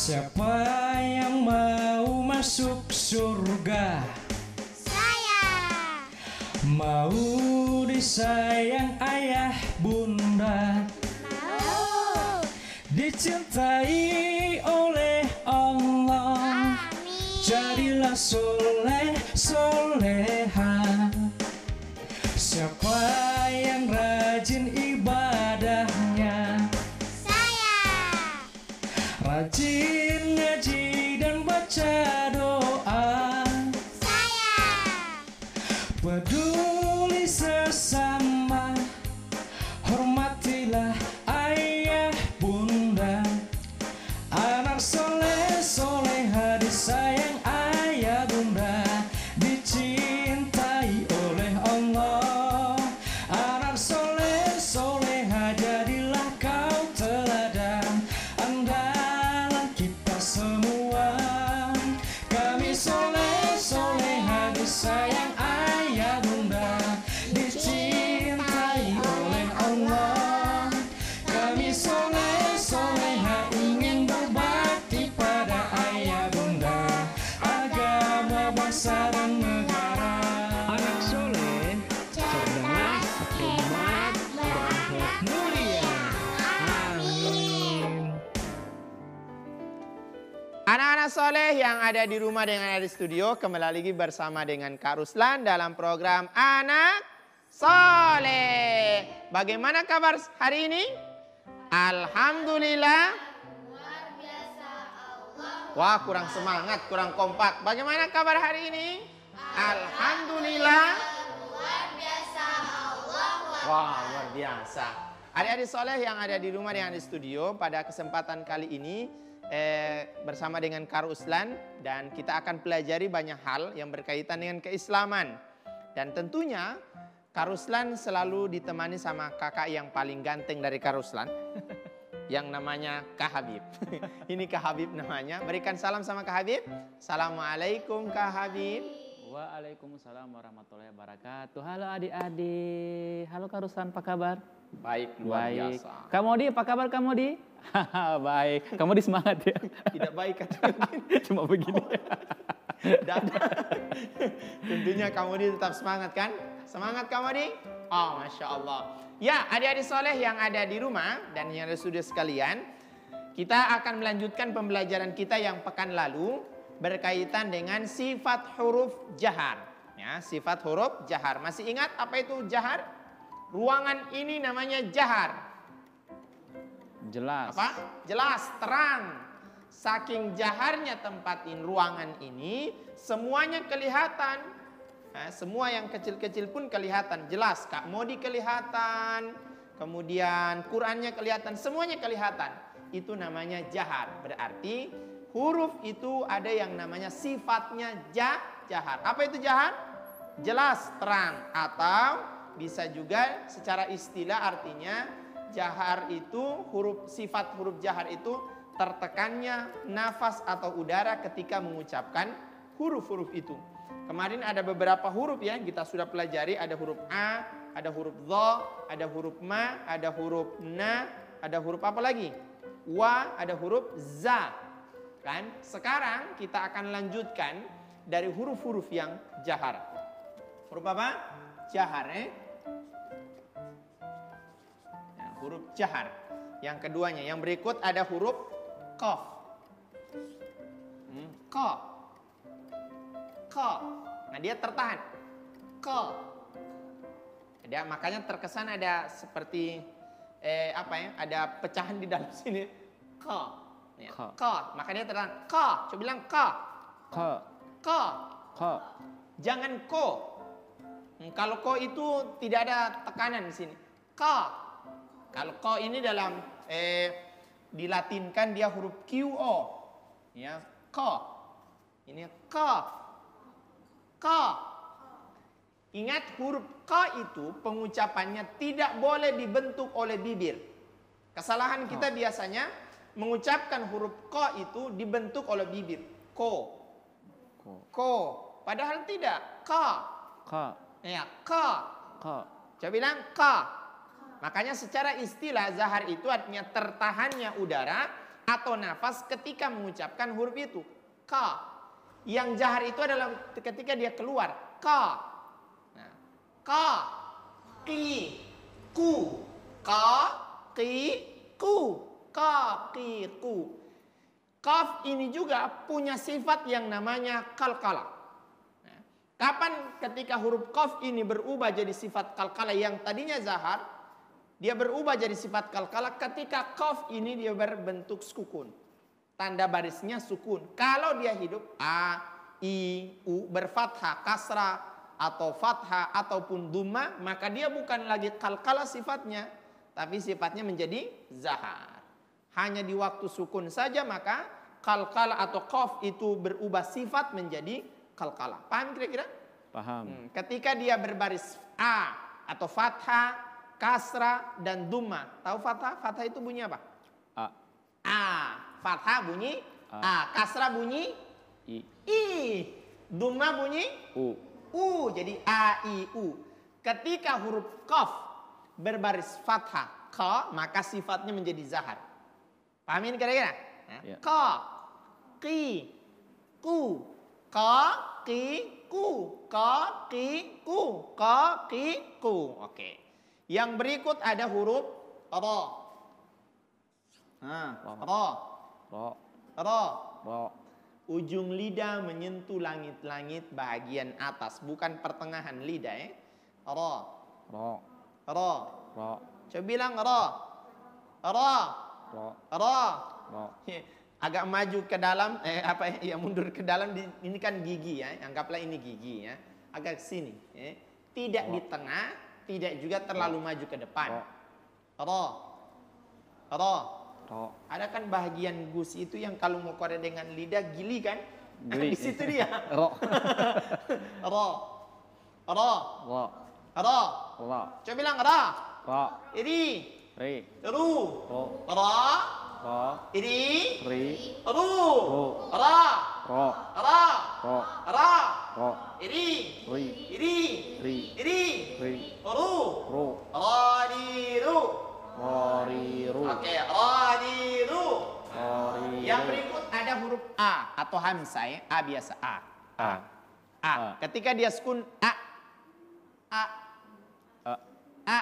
Siapa yang mau masuk surga? Saya. Mau disayang ayah bunda, Mau. dicintai oleh Allah. Amin. Jadilah soleh soleha. Siapa yang rajin ibadahnya? Saya. Rajin ngaji dan baca doa. Saya. Peduli sesama, hormatilah ayah bunda. Anak soleh soleha disayang ayah bunda, dicintai oleh Allah. Anak soleh soleha jadilah kau teladan, andalan kita semua. Kami soleh soleha disayang ayah bunda, dicintai oleh Allah. Kami soleh soleha ingin berbakti pada ayah bunda, agama bangsa dan negara. Anak soleh, cerdas, hebat, berakhlak mulia. Amin. Anak-anak soleh yang ada di rumah dengan ada di studio, kembali lagi bersama dengan Kak Ruslan dalam program Anak Soleh. Bagaimana kabar hari ini? Alhamdulillah. Wah, kurang semangat, kurang kompak. Bagaimana kabar hari ini? Alhamdulillah. Wah, luar biasa. Adik-adik soleh yang ada di rumah yang ada di studio, pada kesempatan kali ini bersama dengan Kak Ruslan, dan kita akan pelajari banyak hal yang berkaitan dengan keislaman. Dan tentunya Kak Ruslan selalu ditemani sama kakak yang paling ganteng dari Kak Ruslan, yang namanya Kak Habib. Ini Kak Habib namanya. Berikan salam sama Kak Habib. Assalamualaikum Kak Habib. Waalaikumsalam warahmatullahi wabarakatuh. Halo adik-adik. Halo Kak Ruslan, apa kabar? Baik, luar biasa. Kak Modi, apa kabar Kak Modi? Baik. Kak Modi semangat ya? Tidak baik kan? Cuma begini. Tentunya Kak Modi tetap semangat kan? Semangat Kak Modi? Oh, Masya Allah. Ya, adik-adik soleh yang ada di rumah dan yang ada di studio sekalian, kita akan melanjutkan pembelajaran kita yang pekan lalu berkaitan dengan sifat huruf jahar. Ya, sifat huruf jahar. Masih ingat apa itu jahar? Ruangan ini namanya jahar. Jelas. Apa? Jelas, terang. Saking jaharnya tempatin ruangan ini, semuanya kelihatan. Nah, semua yang kecil-kecil pun kelihatan. Jelas, Kak Modi kelihatan. Kemudian Qurannya kelihatan. Semuanya kelihatan. Itu namanya jahar. Berarti huruf itu ada yang namanya sifatnya jahar. Apa itu jahar? Jelas, terang. Atau bisa juga secara istilah artinya jahar itu sifat huruf jahar itu tertekannya nafas atau udara ketika mengucapkan huruf-huruf itu. Kemarin ada beberapa huruf ya kita sudah pelajari, ada huruf A, ada huruf Dha, ada huruf Ma, ada huruf Na, ada huruf apa lagi? Wa, ada huruf Za. Kan? Sekarang kita akan lanjutkan dari huruf-huruf yang jahar. Huruf apa? Jahar huruf jahar. Yang keduanya, yang berikut ada huruf qaf. Qa. Qa. Nah, dia tertahan. Qa. Ada, makanya terkesan ada seperti apa ya? Ada pecahan di dalam sini. Qa. Ya, qa. Makanya tertahan. Qa. Coba bilang qa. Qa. Qa. Qa. Jangan ko. Kalau ko itu tidak ada tekanan di sini. Qa. Kalau ko ini dalam dilatinkan dia huruf QO. Ya, ko. Ini ko. Ko. Ingat huruf ko itu pengucapannya tidak boleh dibentuk oleh bibir. Kesalahan kita biasanya mengucapkan huruf ko itu dibentuk oleh bibir. Ko. Ko. Padahal tidak. Ko. Ko. Ya, ko. Ko. Coba bilang ko. Makanya secara istilah zahar itu artinya tertahannya udara atau nafas ketika mengucapkan huruf itu. Ka. Yang jahar itu adalah ketika dia keluar. Ka. Nah, ka. Ki. Ku. Ka. Ki. Ku. Ka. Ki. Ku. Kaf ini juga punya sifat yang namanya kalkala. Nah, kapan ketika huruf kaf ini berubah jadi sifat kalkala yang tadinya zahar, dia berubah jadi sifat kalkala ketika kaf ini dia berbentuk sukun. Tanda barisnya sukun. Kalau dia hidup a, i, u berfathah, kasrah atau fathah ataupun dhamma, maka dia bukan lagi kalkala sifatnya, tapi sifatnya menjadi zahar. Hanya di waktu sukun saja maka kalkala atau qaf itu berubah sifat menjadi kalkala. Paham kira-kira? Paham. Ketika dia berbaris a atau fathah, kasrah dan dhamma. Tahu fathah? Fathah itu bunyi apa? A. A. Fathah bunyi A. Kasrah bunyi I. I. Dhamma bunyi U. U. Jadi A, I, U. Ketika huruf qaf berbaris fathah ka, maka sifatnya menjadi zahar. Pahamin kira-kira? Ya. Ka, ki, ku, ka, ki, ku, ka, ki, ku, ka, ki, ku. Oke. Yang berikut ada huruf ra. Ra. Ro. Ra. Ro. Ujung lidah menyentuh langit-langit bagian atas, bukan pertengahan lidah ya. Ra. Ro. Ra. Ro. Coba bilang ra. Ra. Ro. Ra. Ro. Agak maju ke dalam, mundur ke dalam. Ini kan gigi ya, anggaplah ini gigi ya. Agak sini, tidak di tengah, tidak juga terlalu maju ke depan. Ra. Ra. Ro. Ada kan bagian gusi itu yang kalau mau korek dengan lidah gili kan? Gili. Di situ dia. Ro. Ra. Ra. Ro. Ra. Ro. Coba bilang ra. Ro. Iri. Ri. Ru. Ro. Ra. Ro. Iri. Ri. Ru. Ru. Ra. Ro. Ra. Ro. Ra. Ro. Iri. Ri. Iri. Ri. Iri. Ri. Ru. Ru. Ra di ru. Ro. Ri. Ru. Oke, ra di ru. Ro. Ri. Yang Ru. berikut ada huruf A atau hamzah ya. A biasa A. A. A. Ketika dia sukun A. A. A. A.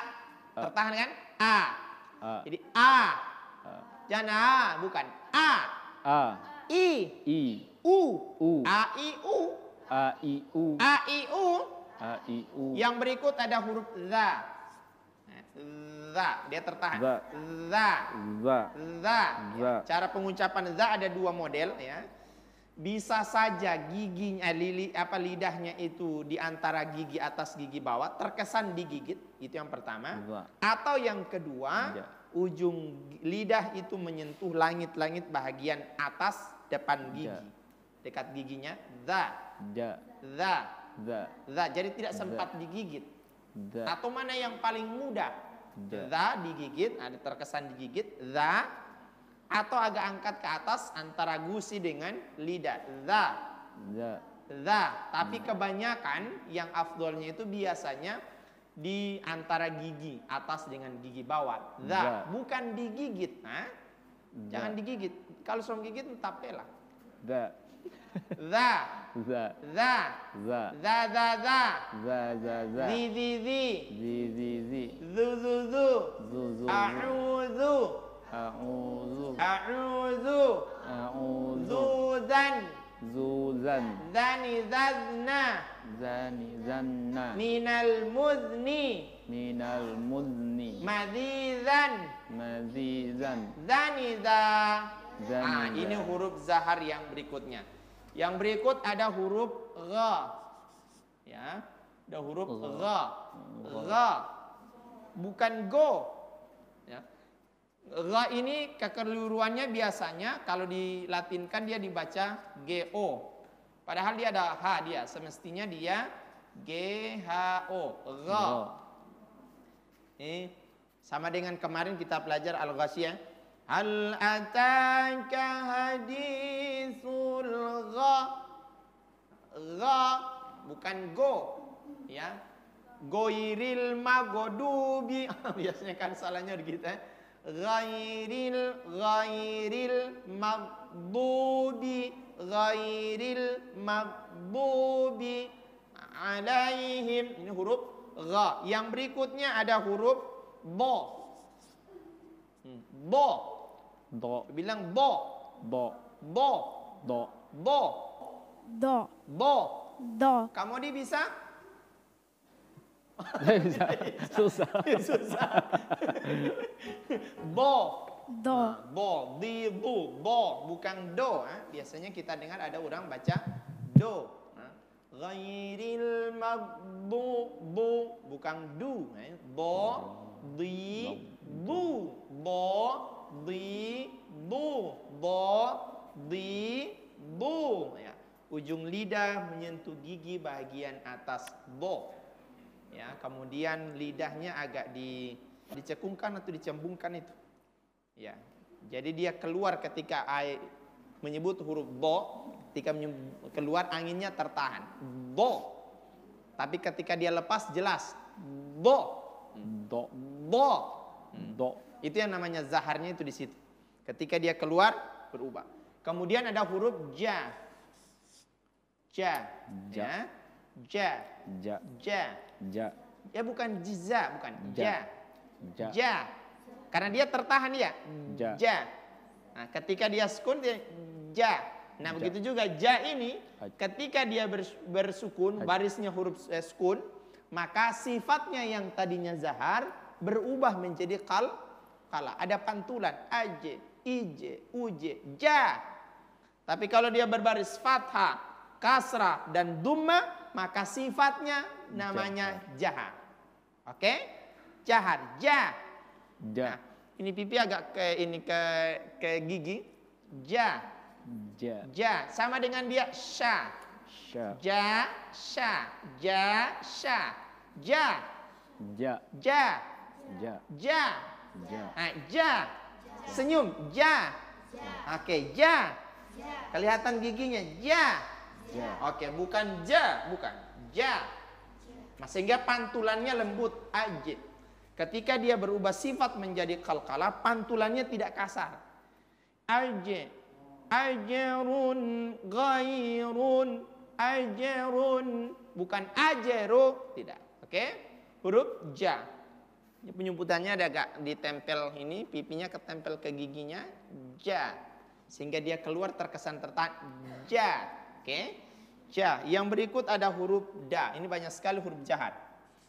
Tertahan kan? A. A. Jadi A. A. Jangan A, bukan. A. A. I. I. U. U. A, I, U. A. I. U. A, I, U. A. I. U. Yang berikut ada huruf za. Za, dia tertahan. Za. Za. Za. Za. Za. Cara pengucapan za ada dua model ya. Bisa saja giginya lidahnya itu di antara gigi atas gigi bawah terkesan digigit, itu yang pertama. Za. Atau yang kedua, Ya. ujung lidah itu menyentuh langit-langit bagian atas depan gigi. Ya. Dekat giginya za. Da. Za. Za. Za. Jadi tidak sempat digigit. Da. Atau mana yang paling mudah? Da. Za digigit, ada terkesan digigit, za, atau agak angkat ke atas antara gusi dengan lidah, za, Za. za. Tapi kebanyakan yang afdolnya itu biasanya di antara gigi atas dengan gigi bawah, za, Za. bukan digigit, nah? Jangan digigit. Kalau suruh gigit tapelah. Da. Za, Za. za, Za. za, za, za, Za. Za. Za. zi, zi, zi, Zi. Zi. Zi. zu, zu, zu, Zu. Zu. a'udzu. A'udzu. A'udzu. A'udzu. Zuzan. Zuzan. Zani zazna. Zani. Zanna. Minal muzni. Minal muzni. Madizan. Mazizan. Zani za. Zani za. Ini huruf zahar yang berikutnya. Yang berikut ada huruf gha. Ya, ada huruf gha. Gha. Bukan go. Ya. Gha ini kekeliruannya biasanya kalau dilatinkan dia dibaca GO. Padahal dia ada H dia. Semestinya dia GHO. Gha. Ini sama dengan kemarin kita belajar Al-Ghasyiyah. Hal ataka hadithul gha. Gha bukan go. Ya. Goiril magodubi. Biasanya kan salahnya begitu. ghairil maghdubi alaihim. Ini huruf gha. Yang berikutnya ada huruf bo. Bo. Do. Bilang bo. Bo. Bo. Do. Bo. Do. Bo. Do. Kamu bisa? Bisa. Susah. Susah. Bo. Do. Bo, di, bu, bo, bukan do. Biasanya kita dengar ada orang baca do. Ghairil maghdubi, bukan du. Bo, di, bu, bo, di, bu, bo, di, bu. Ya. Ujung lidah menyentuh gigi bagian atas bo. Ya, kemudian lidahnya agak dicekungkan atau dicembungkan itu. Ya, jadi dia keluar ketika menyebut huruf bo, ketika keluar anginnya tertahan. Bo. Tapi ketika dia lepas jelas. Bo. Do. Bo. Do. Itu yang namanya zaharnya itu di situ. Ketika dia keluar berubah. Kemudian ada huruf ja. Ja. Ja. Ya. Ja. Ja. Ja. Ja. Ya bukan jiza, bukan. Ja. Ja. Ja. Ja. Karena dia tertahan ya. Ja. Ja. Nah, ketika dia sukun dia ja. Nah, Ja. begitu juga ja ini ketika dia bersukun, barisnya huruf sukun, maka sifatnya yang tadinya zahar berubah menjadi kala. Ada pantulan aj, ij, uj, ja. Tapi kalau dia berbaris fathah, kasrah dan dhamma, maka sifatnya namanya jahar. Oke? Jahar, ja. Ja. Nah, ini pipi agak ke gigi. Ja. Ja. Ja. Sama dengan dia sya. Sya. Ja, sya. Ja, sya. Ja. Ja. Ja. Ja. Ja. Ja. Nah, ja. Senyum. Ja. Oke, ja. Kelihatan giginya. Ja. Ja. Oke, bukan ja, bukan. Ja. Nah, sehingga pantulannya lembut aja. Ketika dia berubah sifat menjadi qalqalah, pantulannya tidak kasar. Aje, ajerun, ghairun, ajerun, bukan ajeru, tidak. Oke? Huruf ja. Ini penyebutannya ada agak ditempel ini, pipinya ketempel ke giginya, ja. Sehingga dia keluar terkesan tertahan, ja. Oke? Ja. Yang berikut ada huruf da. Ini banyak sekali huruf jahat.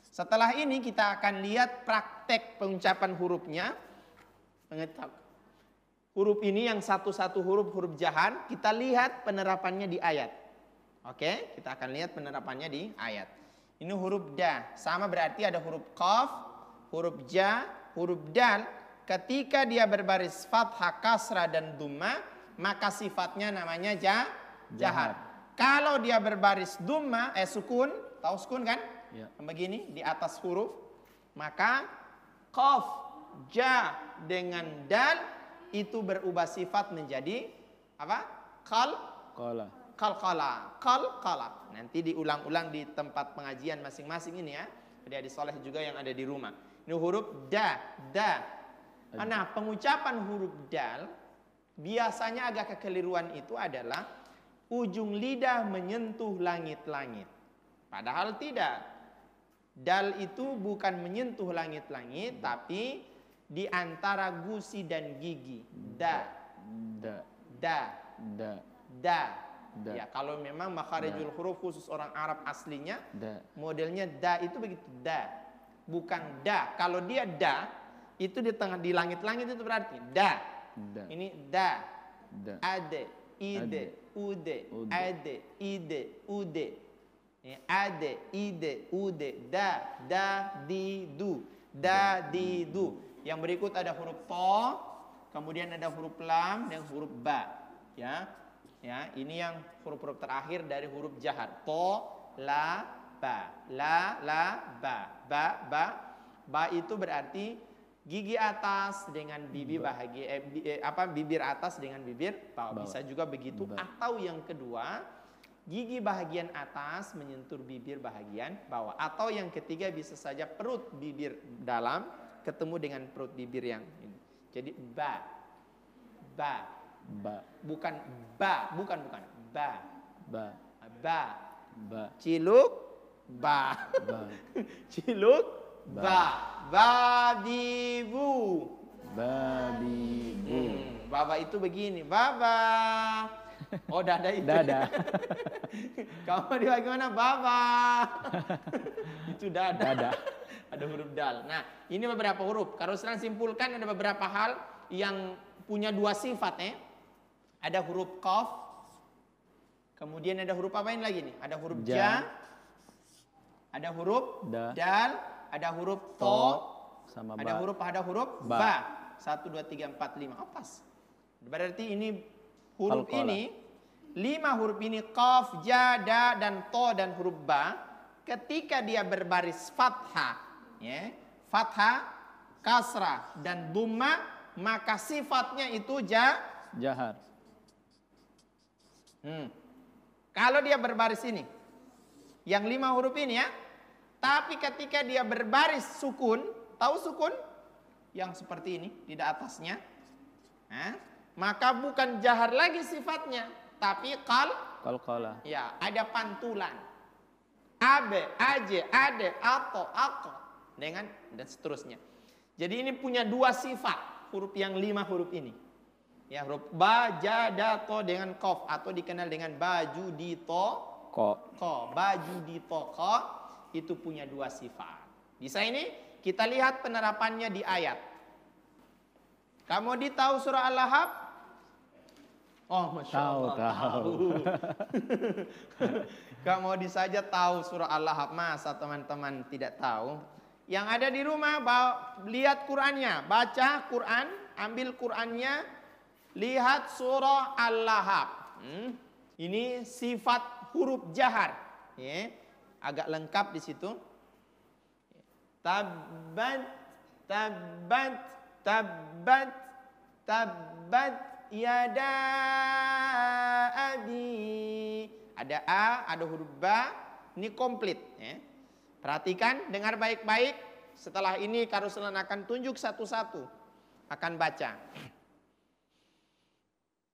Setelah ini kita akan lihat praktek pengucapan hurufnya. Huruf ini yang satu-satu huruf jahan, kita lihat penerapannya di ayat. Oke, kita akan lihat penerapannya di ayat. Ini huruf da, sama berarti ada huruf qaf, huruf ja, huruf dal. Ketika dia berbaris fathah, kasrah dan dhamma, maka sifatnya namanya jahar. Kalau dia berbaris dhamma, sukun, tahu sukun kan? Ya. Begini di atas huruf, maka qaf, ja dengan dal itu berubah sifat menjadi apa? Qala. Qalqala. Nanti diulang-ulang di tempat pengajian masing-masing ini ya. Adik-adik soleh juga yang ada di rumah. Ini huruf da. Nah, pengucapan huruf dal biasanya agak kekeliruan itu adalah ujung lidah menyentuh langit-langit. Padahal tidak. Dal itu bukan menyentuh langit-langit, tapi di antara gusi dan gigi. Da. Ya, kalau memang makharijul huruf khusus orang Arab aslinya, modelnya da itu begitu, da. Bukan da. Kalau dia da, itu di tengah di langit-langit itu berarti da. Ini da. Ade, ide, ude, ade, ide, ude. Ade, ide, ude, da, di, du. Da, di, du. Yang berikut ada huruf to, kemudian ada huruf lam dan huruf ba. Ya, ini yang huruf-huruf terakhir dari huruf jahar. To, la, ba. La, ba. Ba. Ba itu berarti gigi atas dengan bibir bibir atas dengan bibir bawah. Bisa juga begitu. Atau yang kedua, gigi bahagian atas menyentuh bibir bahagian bawah. Atau yang ketiga bisa saja perut bibir dalam ketemu dengan perut bibir yang ini. Jadi ba. Ba. Ba. Bukan ba, bukan. Ba. Ba. Ba. Ba. Ciluk ba. Ba. Ciluk ba. Babi bu. Babi bu. Baba itu begini, baba. Oh, dada itu. Dada. Kamu di bagaimana? Baba. Itu dada. Dada. Ada huruf dal. Nah, ini beberapa huruf. Kalau sedang simpulkan ada beberapa hal yang punya dua sifat ya. Ada huruf qaf. Kemudian ada huruf apa ini lagi nih? Ada huruf ja. Ada huruf dal, ada huruf to, sama ada huruf ba. 1 2 3 4 5. Oh, pas. Berarti ini huruf ini 5 huruf ini qaf, ja, da dan to dan huruf ba ketika dia berbaris fathah ya. Fathah, kasrah dan dhamma maka sifatnya itu jahar. Kalau dia berbaris ini yang 5 huruf ini ya. Tapi ketika dia berbaris sukun, tahu sukun? Yang seperti ini, tidak atasnya. Maka bukan jahar lagi sifatnya, tapi Qalqalah. Ya, ada pantulan. Abe, aje, ade, ato, ako, dengan dan seterusnya. Jadi ini punya dua sifat huruf yang 5 huruf ini. Ya, huruf ba, ja, da, to dengan qaf atau dikenal dengan baju di to ko. Baju di to ko itu punya dua sifat. Bisa ini kita lihat penerapannya di ayat. Kamu tahu surah Al-Lahab? Oh, Masya Allah. Tahu. Kamu saja tahu surah Al-Lahab. Masa teman-teman tidak tahu? Yang ada di rumah, lihat Qur'annya. Baca Qur'an, ambil Qur'annya, lihat surah Al-Lahab. Ini sifat huruf jahar. Agak lengkap di situ. Tabbat, tabbat, tabbat, tabbat, yada abi. Ada a, ada huruf ba. Ini komplit. Perhatikan, dengar baik-baik. Setelah ini Karuslan akan tunjuk satu-satu. Akan baca.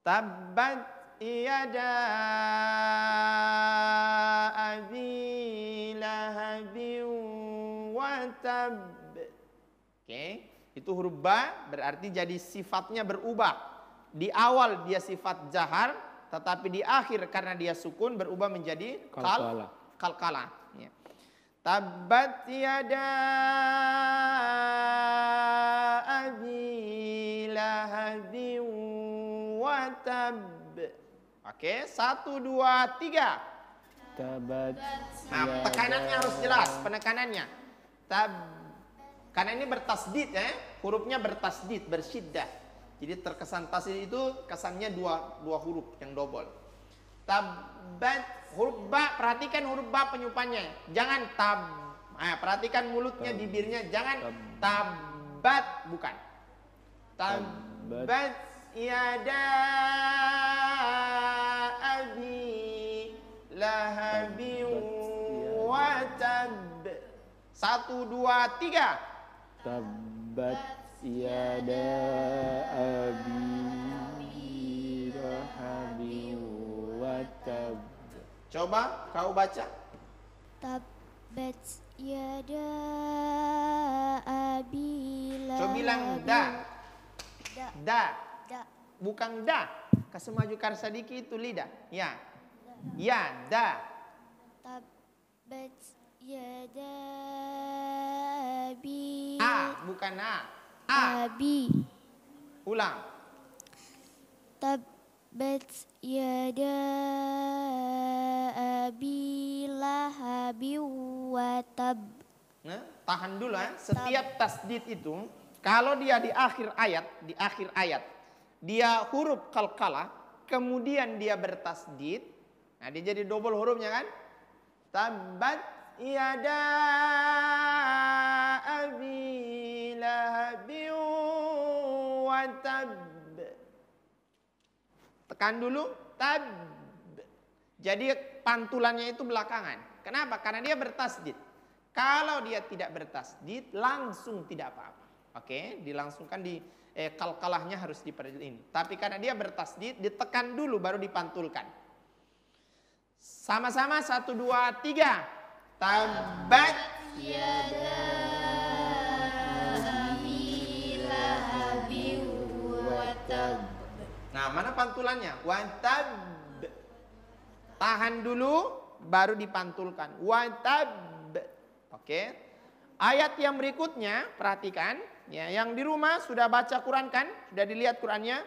Tabbat yada abi lahabin wa tab. Oke, itu huruf ba berarti jadi sifatnya berubah. Di awal dia sifat jahar, tetapi di akhir karena dia sukun berubah menjadi qalqalah. Ya. Tabbat yada abi lahabin wa tab. Oke, 1 2 3. Tabat. Nah, tekanannya harus jelas, penekanannya. Karena ini bertasdid ya, hurufnya bertasdid, bersyiddah. Jadi terkesan tasdid itu kesannya dua huruf yang double. Tabat, huruf ba, perhatikan huruf ba penyupannya. Jangan perhatikan mulutnya, bibirnya, jangan tabat, bukan. Tabat yada abi lahabin wa tab. 1 2 3. Tabbat yada abi lahabin wa tab. Coba kau baca. Tabbat yada abi lahabin. Coba bilang da. Da. Bukan da. Kasemaju karsadiki itu lidah. Ya. Ya, da. Tabbat yada abi. Bukan a. Abi. Ulang. Tabbat yada abi lahabi wa tab. Nah, tahan dulu ya. Setiap tasdid itu kalau dia di akhir ayat, dia huruf qalqalah, kemudian dia bertasdid. Nah, dia jadi double hurufnya kan? Tabbat yada abi lahabin wa tab. Tekan dulu, tab. Jadi pantulannya itu belakangan. Kenapa? Karena dia bertasdid. Kalau dia tidak bertasdid, langsung tidak apa-apa. Oke, dilangsungkan di kalkalahnya harus ini. Tapi karena dia bertasdid, ditekan dulu baru dipantulkan. Sama-sama 1, 2, 3. Tabbat yada abi lahabin wa tab. Nah, mana pantulannya? Watab. Tahan dulu baru dipantulkan. Watab. Oke. Ayat yang berikutnya, perhatikan. Ya, yang di rumah sudah baca Quran kan? Sudah dilihat Qurannya?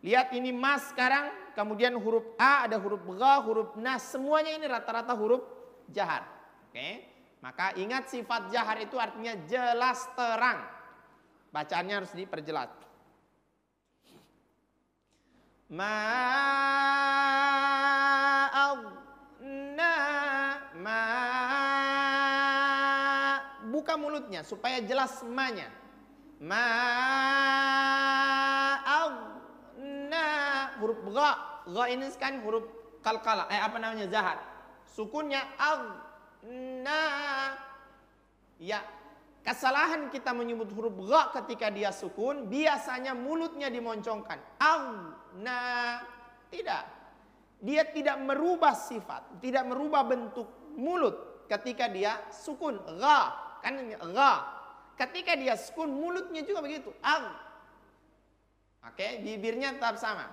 Lihat ini mas sekarang. Kemudian huruf A, ada huruf Gha, huruf Nas. Semuanya ini rata-rata huruf jahar. Oke. Maka ingat sifat jahar itu artinya jelas terang. Bacaannya harus diperjelas. Buka mulutnya supaya jelas ma-nya. Huruf Gha. Gha ini kan huruf kalkala. Apa namanya? Zahar. Sukunnya ya. Kesalahan kita menyebut huruf Gha ketika dia sukun, biasanya mulutnya dimoncongkan. Tidak. Dia tidak merubah sifat, tidak merubah bentuk mulut ketika dia sukun. Gha, kan Gha. Ketika dia sukun, mulutnya juga begitu. Oke, bibirnya tetap sama.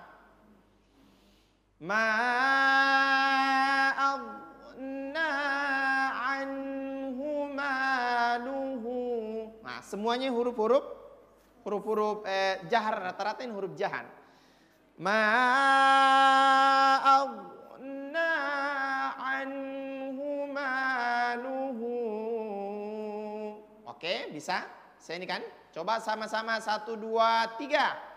Semuanya huruf-huruf jahar, rata-rata ini huruf jahar. Oke, bisa? Saya ini kan? Coba sama-sama 1, 2, 3.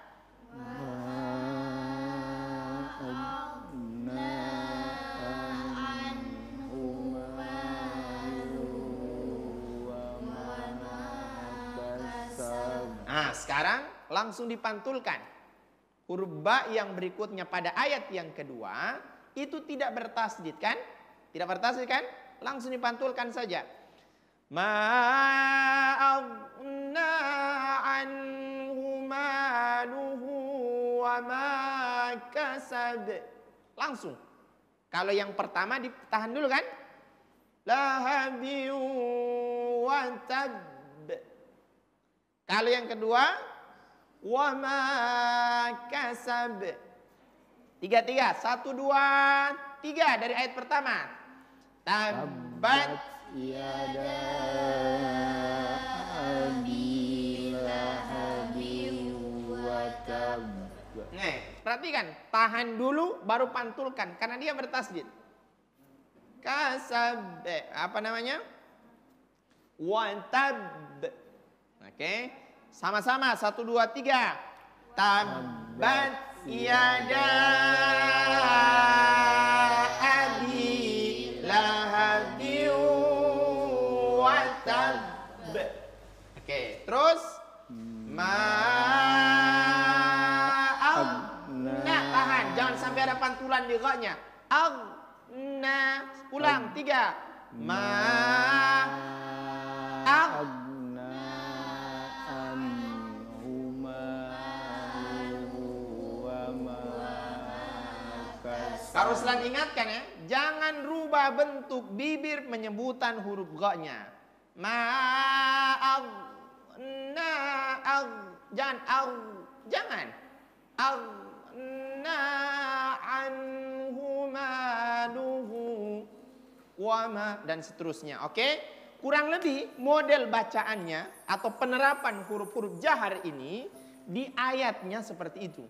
Nah, sekarang langsung dipantulkan. Huruf ba yang berikutnya pada ayat yang kedua itu tidak bertasdid kan? Tidak bertasdid kan? Langsung dipantulkan saja. Ma'agna anhu maluhu wa ma kasab. Langsung. Kalau yang pertama ditahan dulu kan? Lahabiu wa tab. Kalau yang kedua, wa ma kasab. 3, 1, 2, 3 dari ayat pertama. Tabbat yada abi lahabin wa tab. Nih, perhatikan, tahan dulu baru pantulkan karena dia bertasdid. Kasab, apa namanya? Wa tab. Oke, sama-sama 1, 2, 3. Tabbat yada abi lahabin wa tab. Oke, terus tahan, jangan sampai ada pantulan di gha-nya. Ulang 3. Ruslan ingatkan ya, jangan rubah bentuk bibir menyebutan huruf gha-nya. Jangan. Dan seterusnya. Oke? Kurang lebih model bacaannya atau penerapan huruf-huruf jahar ini di ayatnya seperti itu.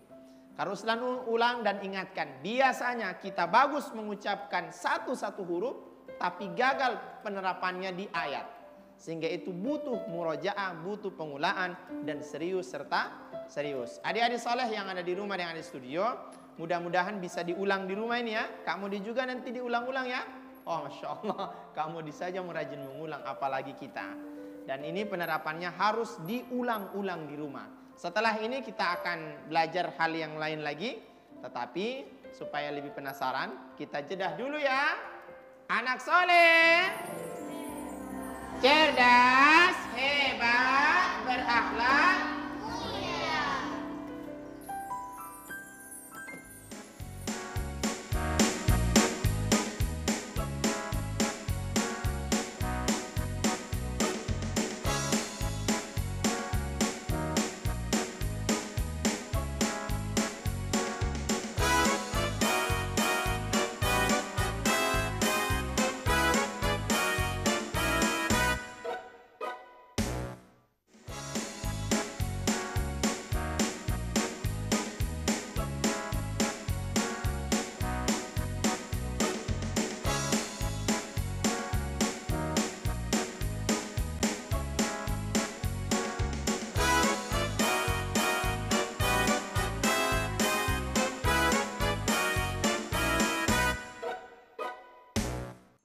Ruslan ulang dan ingatkan, biasanya kita bagus mengucapkan satu-satu huruf, tapi gagal penerapannya di ayat. Sehingga itu butuh murojaah, butuh pengulaan, dan serius serta serius. Adik-adik soleh yang ada di rumah, yang ada di studio, mudah-mudahan bisa diulang di rumah ini ya. Kak Mudi juga nanti diulang-ulang ya. Oh Masya Allah, Kak Mudi saja merajin mengulang, apalagi kita. Dan ini penerapannya harus diulang-ulang di rumah. Setelah ini kita akan belajar hal yang lain lagi. Tetapi supaya lebih penasaran, kita jedah dulu ya. Anak soleh, cerdas, hebat, berarti berakhlak.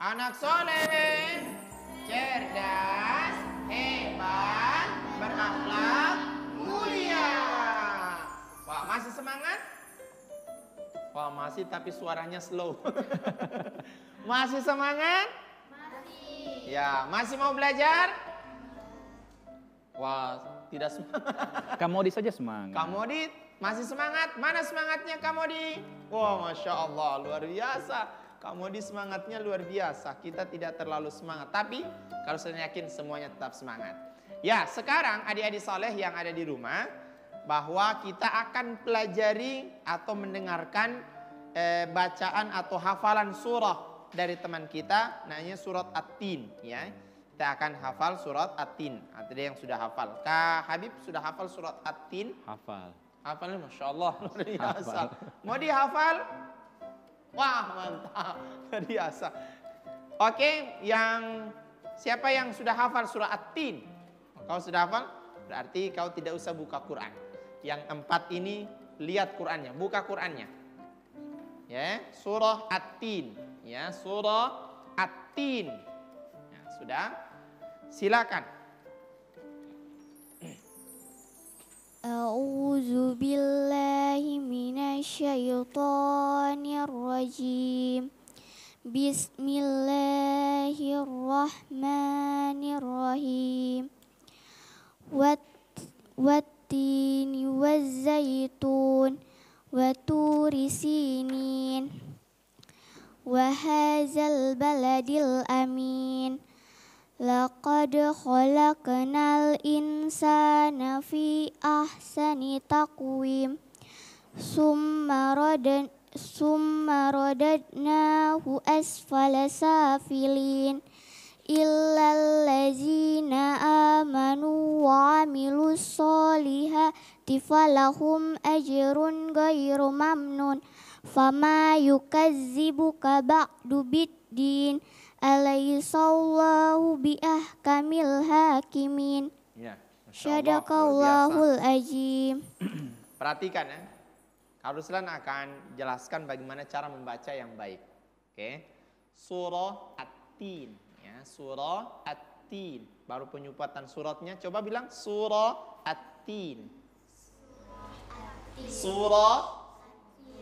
Anak soleh, cerdas, hebat, berakhlak, mulia. Wah, masih semangat? Wah, masih tapi suaranya slow. Masih semangat? Masih. Ya, masih mau belajar? Wah, tidak semangat. Kamodi saja semangat. Kamodi masih semangat? Mana semangatnya Kamodi? Wah, Masya Allah, luar biasa. Kamodi semangatnya luar biasa. Kita tidak terlalu semangat. Tapi kalau saya yakin semuanya tetap semangat. Ya, sekarang adik-adik soleh yang ada di rumah, bahwa kita akan pelajari atau mendengarkan bacaan atau hafalan surah dari teman kita, namanya surat At-Tin. Ya, kita akan hafal surat At-Tin. Ada yang sudah hafal. Kak Habib sudah hafal surat At-Tin? Hafal. Hafalnya Masya Allah luar biasa. Hafal. Mau dihafal? Wah, mantap, luar biasa. Oke, siapa yang sudah hafal surah At-Tin? Kau sudah hafal? Berarti kau tidak usah buka Quran. Yang 4 ini lihat Qurannya, buka Qurannya. Ya, surah At-Tin. Ya, surah At-Tin. Ya, sudah. Silakan. A'udzu billahi minasyaitonir rajim. Bismillahirrahmanirrahim. Wattini wazzaitun wa turi sinin wa hadzal baladil amin. Laqad khalaqnal insana fi ahsani taqwim. Summa radadnahu asfala safilin. Illal ladzina amanu wa amilus solihati falahum ajrun ghairu mamnun. Fama yukazzibuka ba'du biddin. Alaihissallahu biahkamil hakimin. Ya, Syadaqallahul azim. Perhatikan ya. Kak Ruslan akan jelaskan bagaimana cara membaca yang baik. Oke. Surah At-Tin ya, surah At-Tin. Baru penyupatan suratnya. Coba bilang surah At-Tin.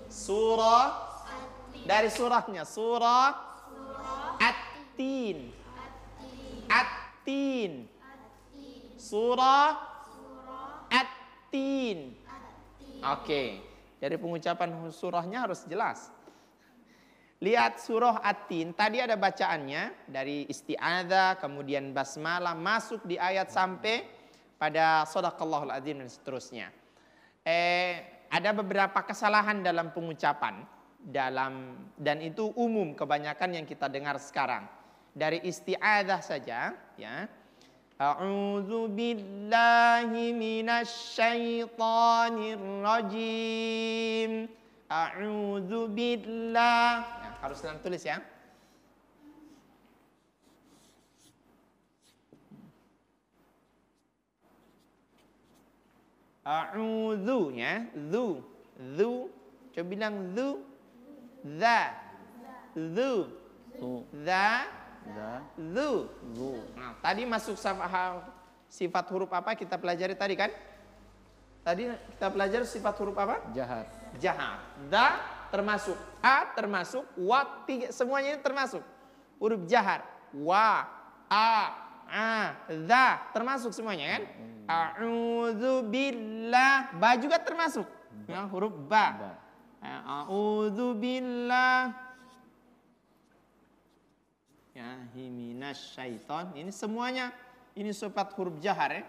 Surah dari surahnya, surah At-Tin. At-Tin. Surah At-Tin. Oke. Dari pengucapan surahnya harus jelas. Lihat surah At-Tin. Tadi ada bacaannya dari isti'adzah, kemudian basmalah, masuk di ayat sampai pada shadaqallahul azim dan seterusnya. Ada beberapa kesalahan dalam pengucapan. Dan itu umum kebanyakan yang kita dengar sekarang. Dari isti'adzah saja ya. A'udzu billahi minasyaitonir rajim. A'udzu billah. Ya, harus tulis ya. A'udzu ya, zu. Coba bilang zu. Za, zu, za, zu. Nah, tadi masuk sifat huruf apa kita pelajari tadi kan? Tadi kita pelajari sifat huruf apa? Jahar. Jahar. Da termasuk, a termasuk, wa tiga, semuanya ini termasuk huruf jahar. Wa, a, Dza termasuk semuanya kan? A'udzubillah, ba juga termasuk. Ya, huruf ba. A'udzubillah ya minasyaiton. Ini semuanya ini sifat huruf jahar ya.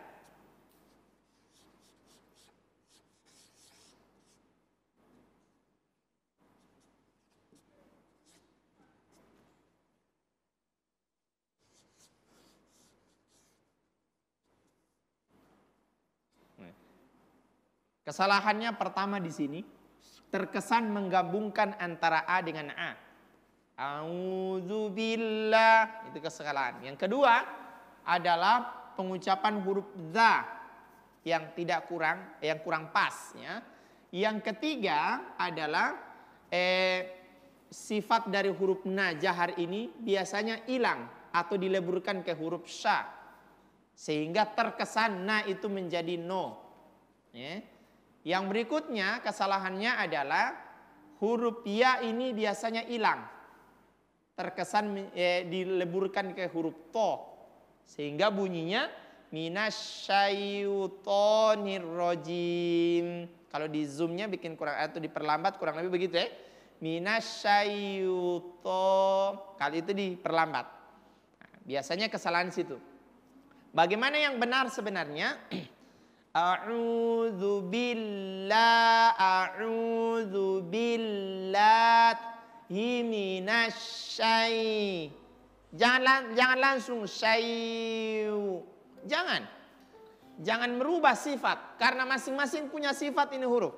Kesalahannya pertama di sini terkesan menggabungkan antara a dengan a. A'udzubillah, itu kesalahan. Yang kedua adalah pengucapan huruf dza yang kurang pas ya. Yang ketiga adalah sifat dari huruf na jahar ini biasanya hilang atau dileburkan ke huruf sya sehingga terkesan na itu menjadi no ya. Yang berikutnya kesalahannya adalah huruf ya ini biasanya hilang. Terkesan dileburkan ke huruf to. Sehingga bunyinya minasyaitonirrajim. Kalau di zoomnya bikin kurang atau diperlambat kurang lebih begitu ya. Minasyaiton. Kali itu diperlambat. Nah, biasanya kesalahan situ. Bagaimana yang benar sebenarnya? A'udzu billahi minasyai. Jangan langsung syai'u. Jangan merubah sifat karena masing-masing punya sifat ini huruf.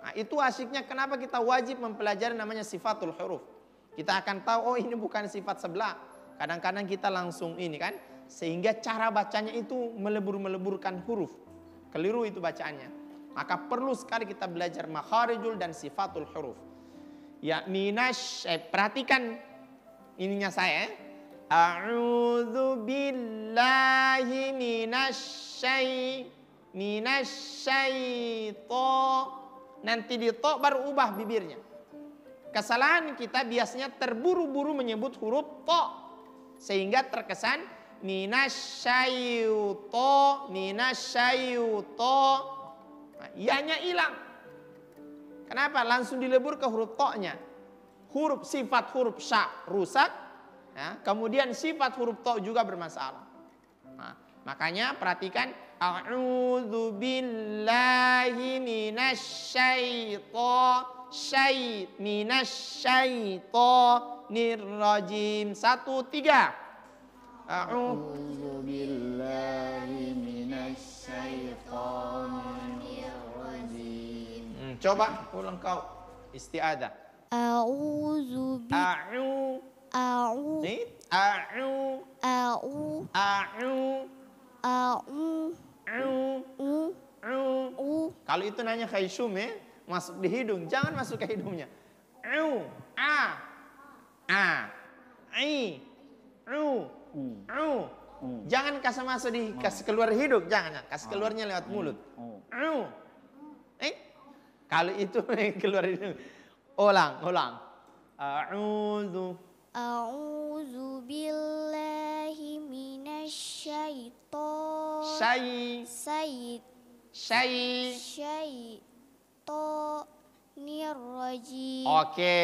Nah, itu asyiknya kenapa kita wajib mempelajari namanya sifatul huruf. Kita akan tahu oh ini bukan sifat sebelah. Kadang-kadang kita langsung ini kan sehingga cara bacanya itu melebur-meleburkan huruf. Keliru itu bacaannya. Maka perlu sekali kita belajar makharijul dan sifatul huruf. Ya perhatikan ininya saya. A'udzu billahi minasyaiton. Nanti di to baru ubah bibirnya. Kesalahan kita biasanya terburu-buru menyebut huruf to sehingga terkesan minasyaiton. Nah, ianya hilang. Kenapa? Langsung dilebur ke huruf to-nya. Sifat huruf sya rusak. Ya, kemudian sifat huruf to juga bermasalah. Nah, makanya perhatikan. A'udzu billahi minasyaitonirrajim. 1, 3. A'udzu billahi minasyaitonirrajim. Coba ulang kau isti'adzah. A'udzu Kalau itu nanya khaysum ya, masuk di hidung, jangan masuk ke hidungnya. Jangan kasih masuk kasih keluar hidung, jangan, kasih keluarnya lewat mulut. Kalau itu keluar hidung, ulang. A'udzu billahi minasyaitonirrajim. Oke.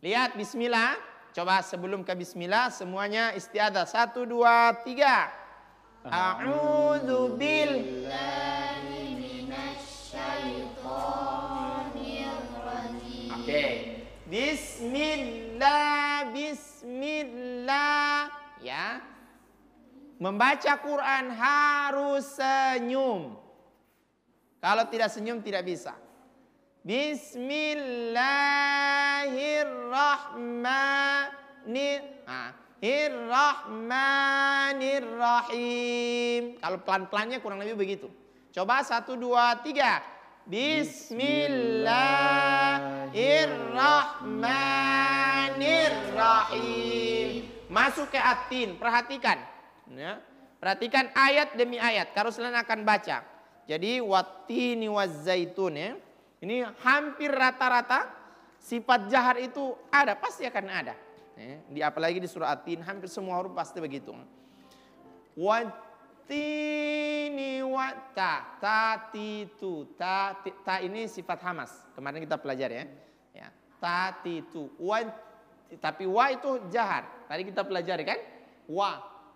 Lihat bismillah. Coba sebelum ke bismillah semuanya isti'adzah. 1, 2, 3. A'udzu billahi minasyaitonirrajim. Oke. Bismillah. Ya. Membaca Quran harus senyum. Kalau tidak senyum tidak bisa. Bismillahirrahmanirrahim. Kalau pelan-pelannya kurang lebih begitu. Coba 1, 2, 3. Bismillahirrahmanirrahim. Masuk ke atin, perhatikan. Ya. Perhatikan ayat demi ayat. Karuslan akan baca. Jadi wattini wazzaitun ya. Ini hampir rata-rata sifat jahar itu ada, pasti akan ada. Ya. Apalagi di surah At-Tin hampir semua huruf pasti begitu. Wattini ta titu ta ini sifat hamas. Kemarin kita pelajari ya. Ya, ta titu tapi wa itu jahar. Tadi kita pelajari kan?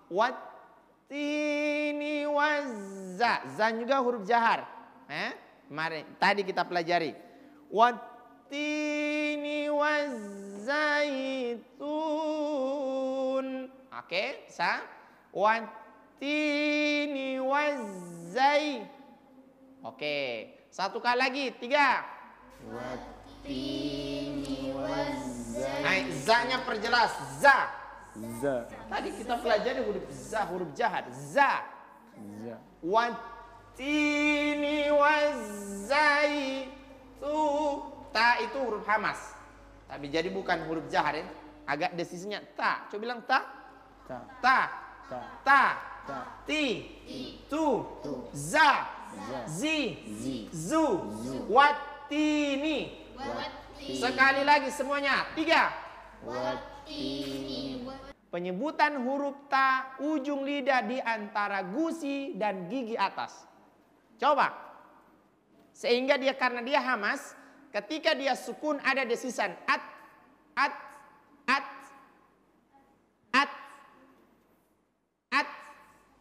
Wattini wazza. Zan juga huruf jahar. Kemarin tadi kita pelajari. Wattini wazzaitun. Oke, sa. Wattini wazzai. Oke, satu kali lagi, 3. Wattini wazzai. Nah, za-nya perjelas, za. Za. Tadi kita pelajari huruf za, huruf jahat, za. Za. Wattini wazzai tu. Ta itu huruf hamas. Tapi jadi bukan huruf jahar ya. Agak desisnya ta. Coba bilang ta. Ta. Ta. Ta. Ta. Ta. Ti. Tu. Za. Zi. Zu. Wattini. Sekali lagi semuanya. 3. Wattini. Penyebutan huruf ta ujung lidah di antara gusi dan gigi atas. Coba. Sehingga dia karena dia hamas. Ketika dia sukun ada desisan at.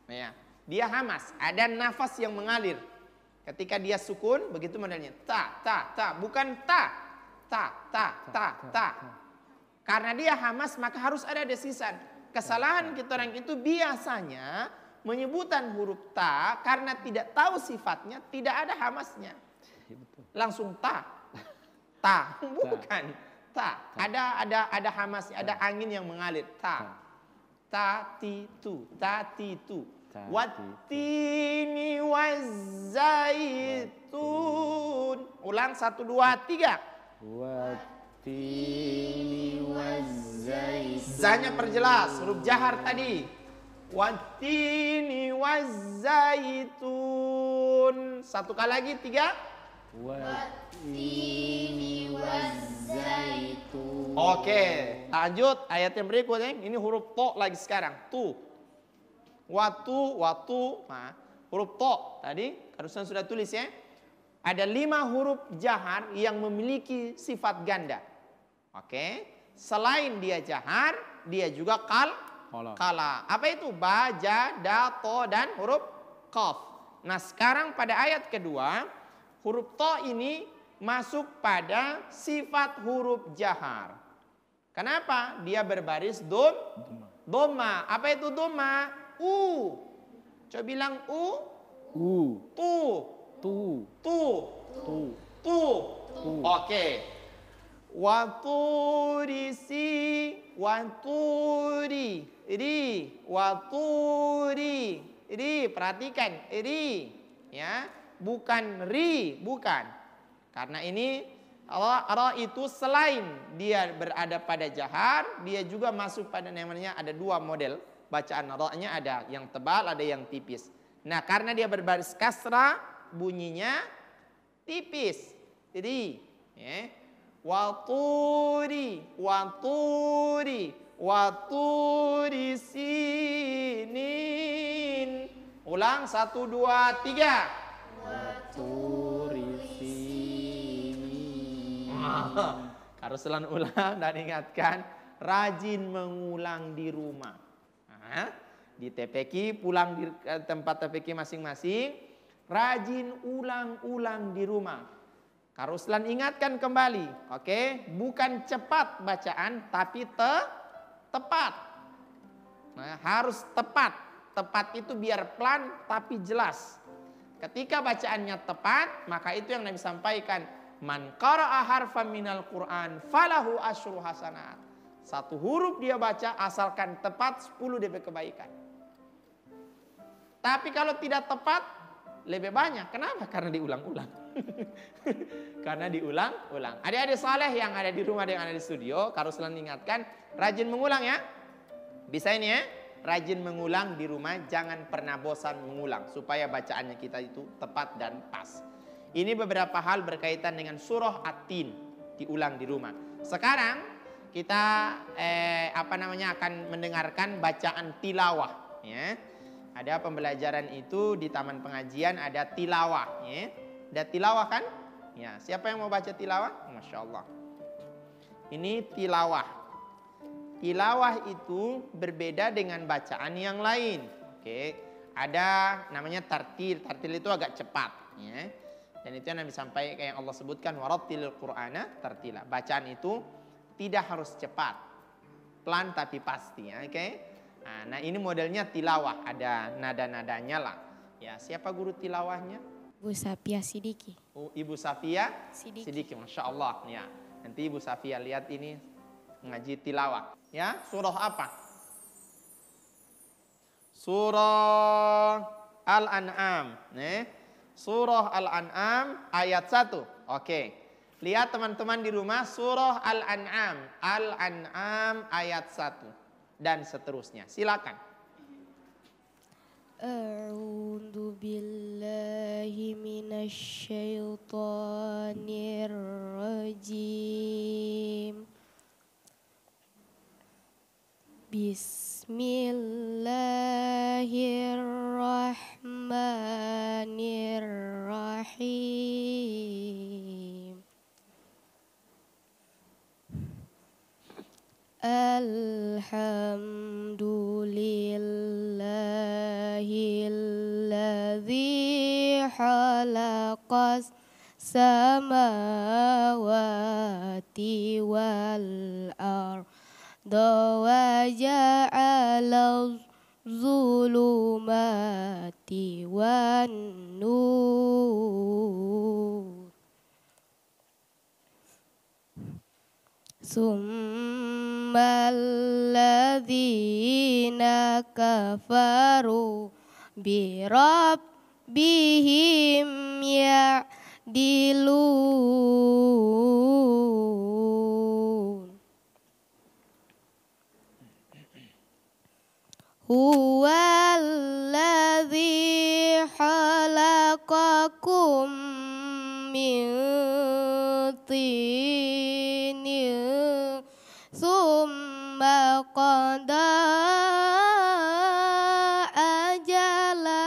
Ya, dia hamas, ada nafas yang mengalir. Ketika dia sukun, begitu modelnya ta, bukan ta. Karena dia hamas maka harus ada desisan. Kesalahan kita orang itu biasanya menyebutan huruf ta karena tidak tahu sifatnya, tidak ada hamasnya. Langsung ta. Bukan ta. Ada hamasnya, ada angin yang mengalir. Ta titu. Wattini wazzaitun. Ulang 1 2 3. Wattini wazzaitun. Zanya perjelas, huruf jahar tadi. Wattini wazzaitun. Satu kali lagi 3. Wattini wazzaitun. Oke, lanjut ayat yang berikutnya. Ini huruf to lagi sekarang. Tu. Watu. Nah, huruf to tadi harusnya sudah tulis ya. Ada 5 huruf jahar yang memiliki sifat ganda. Oke. Selain dia jahar, dia juga kala. Apa itu? Ba, ja, da, to, dan huruf qaf. Nah sekarang pada ayat kedua, huruf to ini masuk pada sifat huruf jahar. Kenapa? Dia berbaris doma. Apa itu doma? Coba bilang Tu. Oke. Waturi. Ri. Perhatikan. Ri. Ya. Bukan ri. Bukan. Karena ini ra itu selain dia berada pada jahar, dia juga masuk pada namanya ada 2 model bacaan ra-nya, ada yang tebal, ada yang tipis. Nah, karena dia berbaris kasra, bunyinya tipis. Jadi, ya. Waturi sinin. Ulang 1 2 3. Waturi sinin. Harus ulang dan ingatkan, rajin mengulang di rumah. Di TPQ, pulang di tempat TPQ masing-masing, rajin ulang-ulang di rumah. Karuslan ingatkan kembali, oke? Bukan cepat bacaan, tapi tepat. Nah, harus tepat. Tepat itu biar pelan, tapi jelas. Ketika bacaannya tepat, maka itu yang Nabi sampaikan. Man qara'a harfan minal Qur'an falahu asyru hasanat. 1 huruf dia baca asalkan tepat 10 DP kebaikan. Tapi kalau tidak tepat lebih banyak. Kenapa? Karena diulang-ulang. Karena diulang-ulang. Adik-adik saleh yang ada di rumah dan yang ada di studio, Karuslan ingatkan, rajin mengulang ya. Bisa ini ya. Rajin mengulang di rumah, jangan pernah bosan mengulang supaya bacaannya kita itu tepat dan pas. Ini beberapa hal berkaitan dengan surah At-Tin, diulang di rumah. Sekarang kita akan mendengarkan bacaan tilawah ya. Ada pembelajaran itu di taman pengajian, ada tilawah. Ya. Ada tilawah kan? Ya, siapa yang mau baca tilawah? Masya Allah. Ini tilawah. Tilawah itu berbeda dengan bacaan yang lain. Oke, ada namanya tartil. Tartil itu agak cepat. Ya. Dan itu yang Nabi sampaikan, yang Allah sebutkan, warattilil Qur'ana tartila. Bacaan itu tidak harus cepat, pelan tapi pasti. Ya. Oke. Nah ini modelnya tilawah, ada nada-nadanya lah. Ya, siapa guru tilawahnya? Bu Sapia Sidiki. Oh, Ibu Safia Sidiki. Sidiki, Masya Allah. Ya, nanti Ibu Safia lihat ini ngaji tilawah. Ya, surah apa? Surah Al-An'am. Surah Al-An'am ayat 1. Oke. Lihat teman-teman di rumah, surah Al-An'am. Al-An'am ayat 1. Dan seterusnya. Silakan. A'udzu billahi minasy syaithanir rajim. Bismillahirrahmanirrahim. Alhamdulillahilladzi khalaqas samawati wal arda wa ja'ala zulumati wan nur. Summalladzina kafaru birabbihim ya'dilun. Huwallazi khalaqakum min tinin summa qada ajala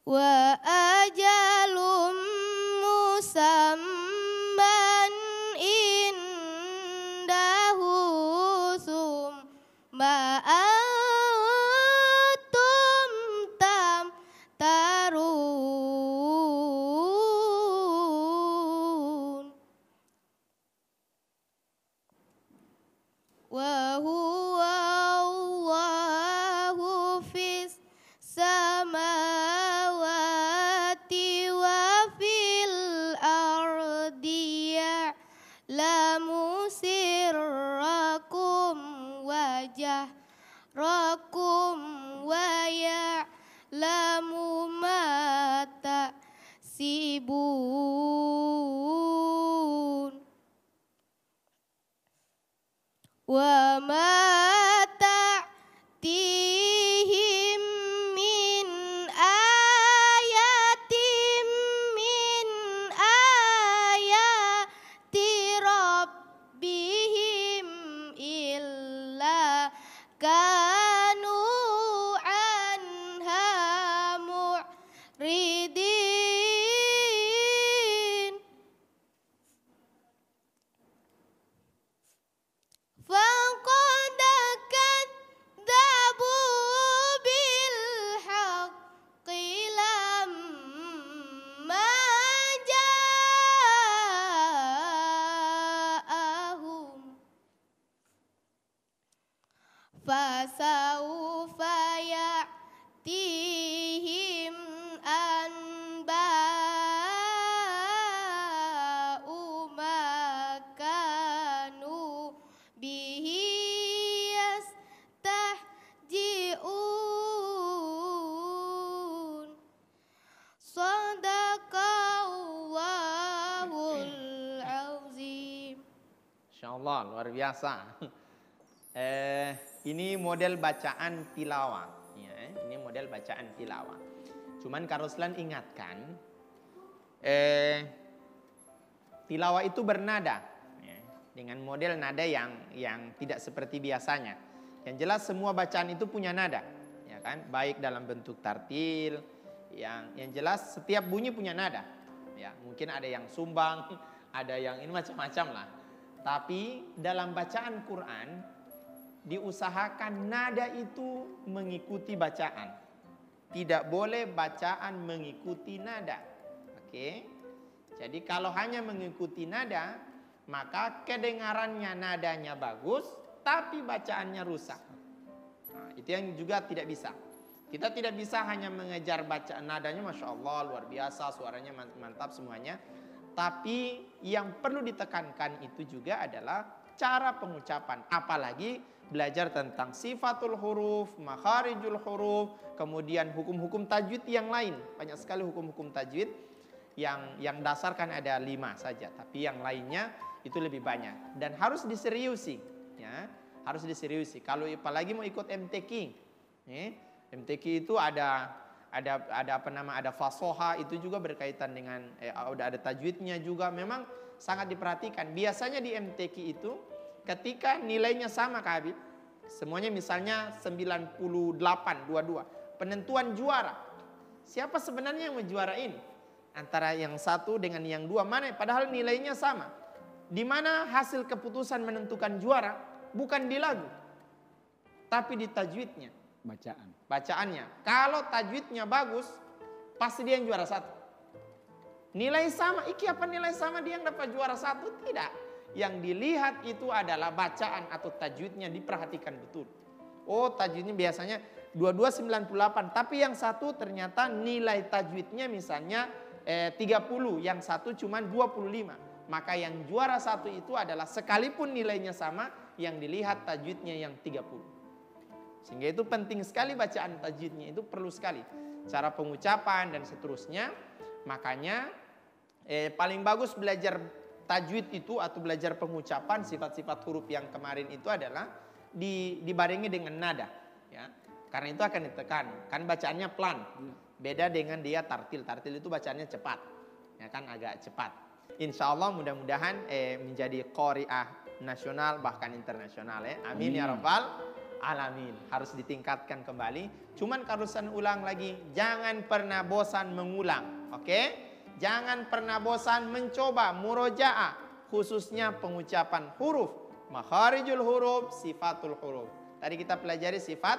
wa ajalum musamman indahu summa antum tamtarun wa huwa Allahu fis samawati wa fil ardi ya'lamu sirrakum wa jahrakum wa ya'lamu ma taksibun wa ma ta'tihim min ayatin min ayati rabbihim illa kanu anha mu'ridin. فقد كذبوا بالحق لما جاءهم فسوف يأتيهم أنباء ما كانوا به yastahji'un. Sadaqallahul azim. Masya Allah, luar biasa. Ini model bacaan tilawah. Ya, ini model bacaan tilawah. Cuman Kak Ruslan ingatkan, tilawah itu bernada. Ya. dengan model nada yang tidak seperti biasanya. Yang jelas semua bacaan itu punya nada, ya kan? Baik dalam bentuk tartil, yang jelas setiap bunyi punya nada. Ya, mungkin ada yang sumbang, ada yang ini macam-macam lah. Tapi dalam bacaan Quran diusahakan nada itu mengikuti bacaan. Tidak boleh bacaan mengikuti nada. Oke. Jadi kalau hanya mengikuti nada, maka kedengarannya nadanya bagus, tapi bacaannya rusak. Nah, itu yang juga tidak bisa. Kita tidak bisa hanya mengejar bacaan nadanya, Masya Allah, luar biasa, suaranya mantap semuanya. Tapi yang perlu ditekankan itu juga adalah cara pengucapan. Apalagi belajar tentang sifatul huruf, makharijul huruf, kemudian hukum-hukum tajwid yang lain. Banyak sekali hukum-hukum tajwid yang dasar kan ada 5 saja. Tapi yang lainnya itu lebih banyak. Dan harus diseriusi. Ya, harus diseriusi. Kalau apalagi mau ikut MTQ. MTQ itu ada fasoha, itu juga berkaitan dengan ada tajwidnya juga, memang sangat diperhatikan. Biasanya di MTQ itu ketika nilainya sama Kak Habib, semuanya misalnya 98, 22, penentuan juara. Siapa sebenarnya yang menjuara ini? Antara yang satu dengan yang dua mana? Padahal nilainya sama. Di mana hasil keputusan menentukan juara bukan di lagu, tapi di tajwidnya. Bacaannya. Kalau tajwidnya bagus, pasti dia yang juara 1. Nilai sama, apa nilai sama dia yang dapat juara 1? Tidak. Yang dilihat itu adalah bacaan atau tajwidnya, diperhatikan betul. Oh, tajwidnya biasanya 2298, tapi yang satu ternyata nilai tajwidnya misalnya 30, yang satu cuma 25. Maka yang juara 1 itu adalah sekalipun nilainya sama, yang dilihat tajwidnya yang 30. Sehingga itu penting sekali bacaan tajwidnya, itu perlu sekali. Cara pengucapan dan seterusnya. Makanya paling bagus belajar tajwid itu atau belajar pengucapan sifat-sifat huruf yang kemarin itu adalah dibarengi dengan nada. Ya. Karena itu akan ditekan. Kan bacaannya pelan. Beda dengan dia tartil. Tartil itu bacaannya cepat. Ya kan agak cepat. Insya Allah mudah-mudahan menjadi qari'ah nasional bahkan internasional. Amin ya rabbal alamin. Harus ditingkatkan kembali. Cuman karusan ulang lagi, jangan pernah bosan mengulang. Oke? Jangan pernah bosan mencoba murojaah, khususnya pengucapan huruf, makharijul huruf, sifatul huruf. Tadi kita pelajari sifat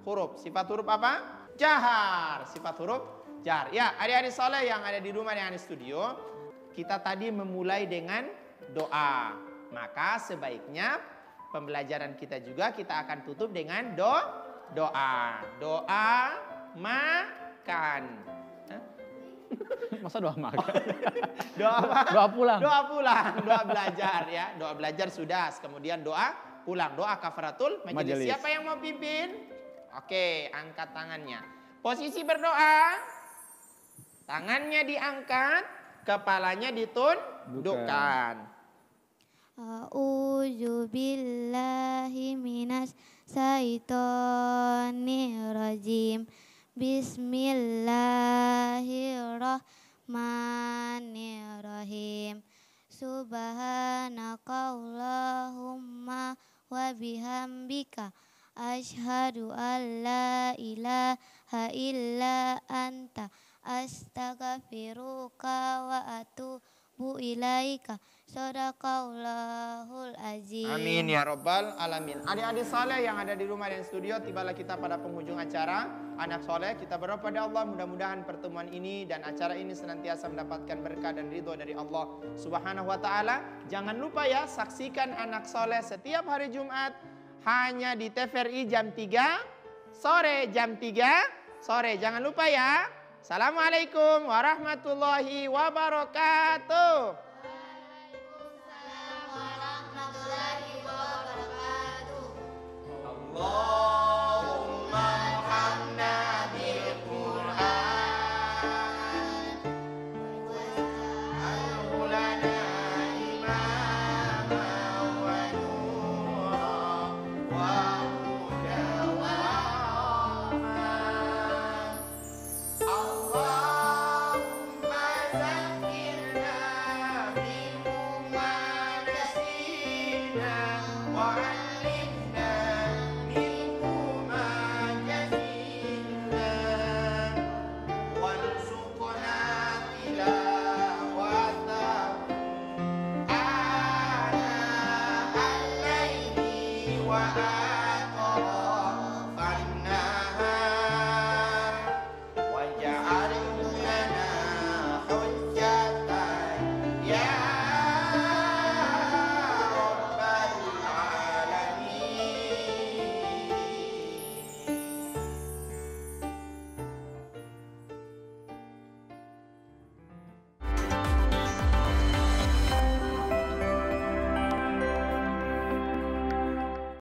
huruf. Sifat huruf apa? Jahar. Sifat huruf jahar. Ya, adik-adik soleh yang ada di rumah yang di studio, kita tadi memulai dengan doa. Maka sebaiknya pembelajaran kita juga kita akan tutup dengan doa. Doa makan. Masa doa makan? Doa pulang. Doa pulang, doa belajar ya. Doa belajar sudah, kemudian doa pulang, doa kafaratul majelis. Siapa yang mau pimpin? Oke, angkat tangannya. Posisi berdoa, tangannya diangkat, kepalanya ditundukkan. A'udzu billahi minas syaitonir rajim. Bismillahirrahmanirrahim. Subhanakallahumma wa bihamdika asyhadu an la ilaha illa anta astaghfiruka wa atubu ilaika. Shadaqallahul azim. Amin ya rabbal alamin. Adik-adik saleh yang ada di rumah dan studio, tibalah kita pada penghujung acara. Anak soleh, kita berdoa pada Allah mudah-mudahan pertemuan ini dan acara ini senantiasa mendapatkan berkah dan ridho dari Allah Subhanahu wa taala. Jangan lupa ya, saksikan Anak Soleh setiap hari Jumat hanya di TVRI jam 3 sore, jam 3 sore. Jangan lupa ya. Assalamualaikum warahmatullahi wabarakatuh.